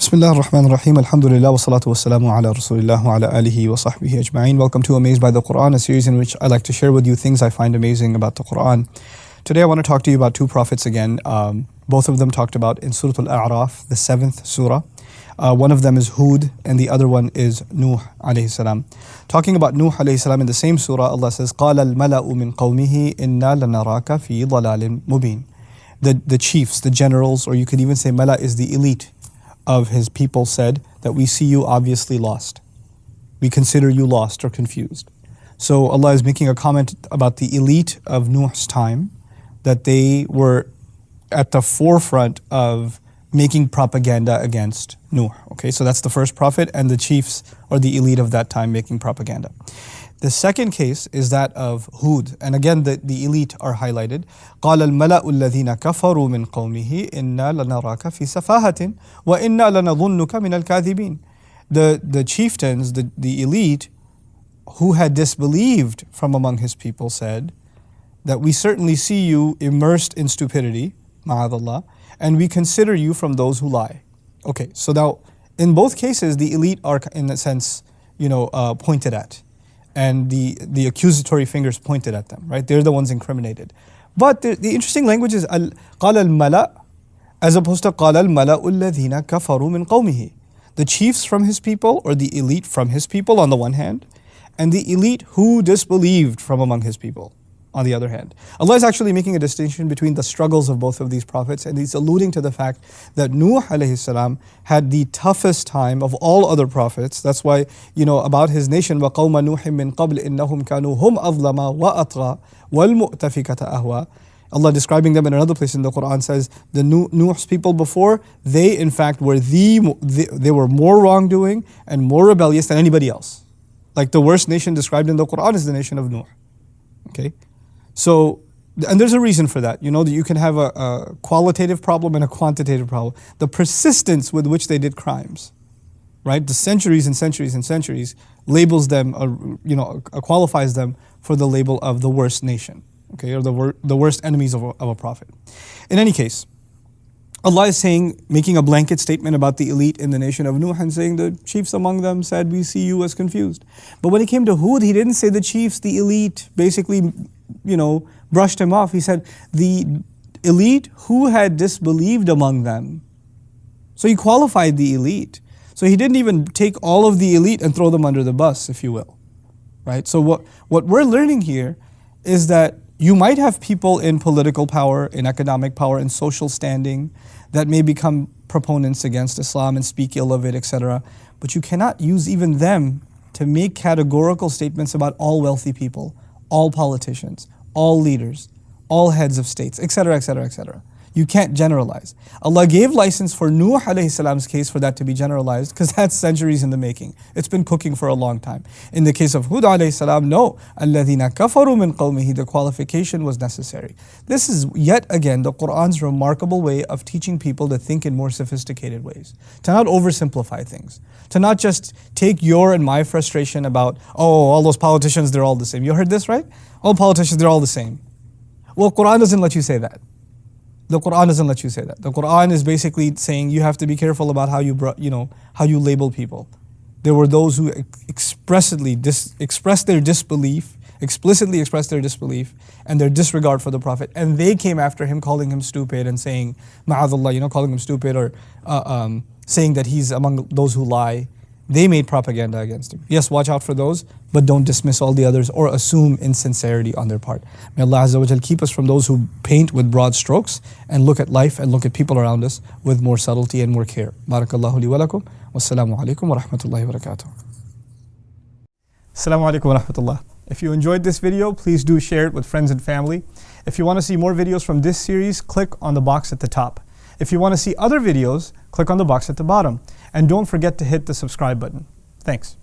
Bismillah ar-Rahman ar-Rahim. Alhamdulillah wa salatu wa salamu ala Rasulillah wa ala alihi wa sahbihi ajma'in. Welcome to Amazed by the Quran, a series in which I like to share with you things I find amazing about the Quran. Today I want to talk to you about two prophets again. Both of them talked about in Surah Al-A'raf, the 7th surah. One of them is Hud and the other one is Nuh alayhi salam. Talking about Nuh alayhi salam in the same surah, Allah says, قَالَ الْمَلَأُ مِنْ قَوْمِهِ إِنَّا لَنَرَاكَ فِي ضَلَالٍ مُبِينٍ. The chiefs, the generals, or you could even say Mala is the elite of his people, said that we see you obviously lost. We consider you lost or confused. So Allah is making a comment about the elite of Nuh's time, that they were at the forefront of making propaganda against Nuh. Okay, so that's the first prophet and the chiefs or the elite of that time making propaganda. The second case is that of Hud, and again the elite are highlighted. قَالَ الْمَلَأُ الَّذِينَ كَفَرُوا مِنْ قَوْمِهِ إِنَّا لَنَرَاكَ فِي سَفَاهَةٍ وَإِنَّا لَنَظُنُّكَ مِنَ الْكَاذِبِينَ. The chieftains, the elite who had disbelieved from among his people said that we certainly see you immersed in stupidity, ma'adallah, and we consider you from those who lie. Okay, so now in both cases the elite are in a sense, pointed at. And the accusatory fingers pointed at them, right? They're the ones incriminated. But the interesting language is قَالَ الْمَلَأ as opposed to قَالَ الْمَلَأُ الَّذِينَ كَفَرُوا مِنْ قَوْمِهِ. The chiefs from his people, or the elite from his people on the one hand, and the elite who disbelieved from among his people on the other hand. Allah is actually making a distinction between the struggles of both of these prophets, and He's alluding to the fact that Nuh alayhi salam had the toughest time of all other prophets. That's why, about his nation, وَقَوْمَ نُوحٍ مِّن قَبْلِ إِنَّهُمْ كَانُوا هُمْ أَظْلَمَ وَأَطْغَى وَالْمُؤْتَفِكَةَ أَهْوَى. Allah describing them in another place in the Quran says, the Nuh's people before, they in fact were they were more wrongdoing and more rebellious than anybody else. Like the worst nation described in the Quran is the nation of Nuh. Okay? So, and there's a reason for that, that you can have a qualitative problem and a quantitative problem. The persistence with which they did crimes, right? The centuries and centuries and centuries labels them, qualifies them for the label of the worst nation, okay, or the worst enemies of a prophet. In any case, Allah is making a blanket statement about the elite in the nation of Nuh and saying the chiefs among them said, we see you as confused. But when it came to Hud, he didn't say the chiefs, the elite, basically, brushed him off. He said, the elite who had disbelieved among them. So he qualified the elite. So he didn't even take all of the elite and throw them under the bus, if you will. Right? So what we're learning here is that you might have people in political power, in economic power, in social standing that may become proponents against Islam and speak ill of it, etc. But you cannot use even them to make categorical statements about all wealthy people, all politicians, all leaders, all heads of states, etc., etc., etc. You can't generalize. Allah gave license for Nuh alayhi salam's case for that to be generalized because that's centuries in the making. It's been cooking for a long time. In the case of Hud alayhi salam, no. الَّذِينَ كَفَرُوا مِنْ قَوْمِهِ, the qualification was necessary. This is yet again the Qur'an's remarkable way of teaching people to think in more sophisticated ways. To not oversimplify things. To not just take your and my frustration about, all those politicians, they're all the same. You heard this, right? All politicians, they're all the same. Well, Qur'an doesn't let you say that. The Quran doesn't let you say that. The Quran is basically saying you have to be careful about how you label people. There were those who explicitly expressed their disbelief and their disregard for the Prophet, and they came after him, calling him stupid and saying, ma'adallah, calling him stupid, or saying that he's among those who lie. They made propaganda against him. Yes, watch out for those, but don't dismiss all the others or assume insincerity on their part. May Allah Azza wa Jal keep us from those who paint with broad strokes and look at life and look at people around us with more subtlety and more care. Barakallahu li wa lakum. Wassalamu alaikum wa rahmatullahi wa barakatuh. Assalamu alaikum wa rahmatullah. If you enjoyed this video, please do share it with friends and family. If you want to see more videos from this series, click on the box at the top. If you want to see other videos, click on the box at the bottom. And don't forget to hit the subscribe button. Thanks.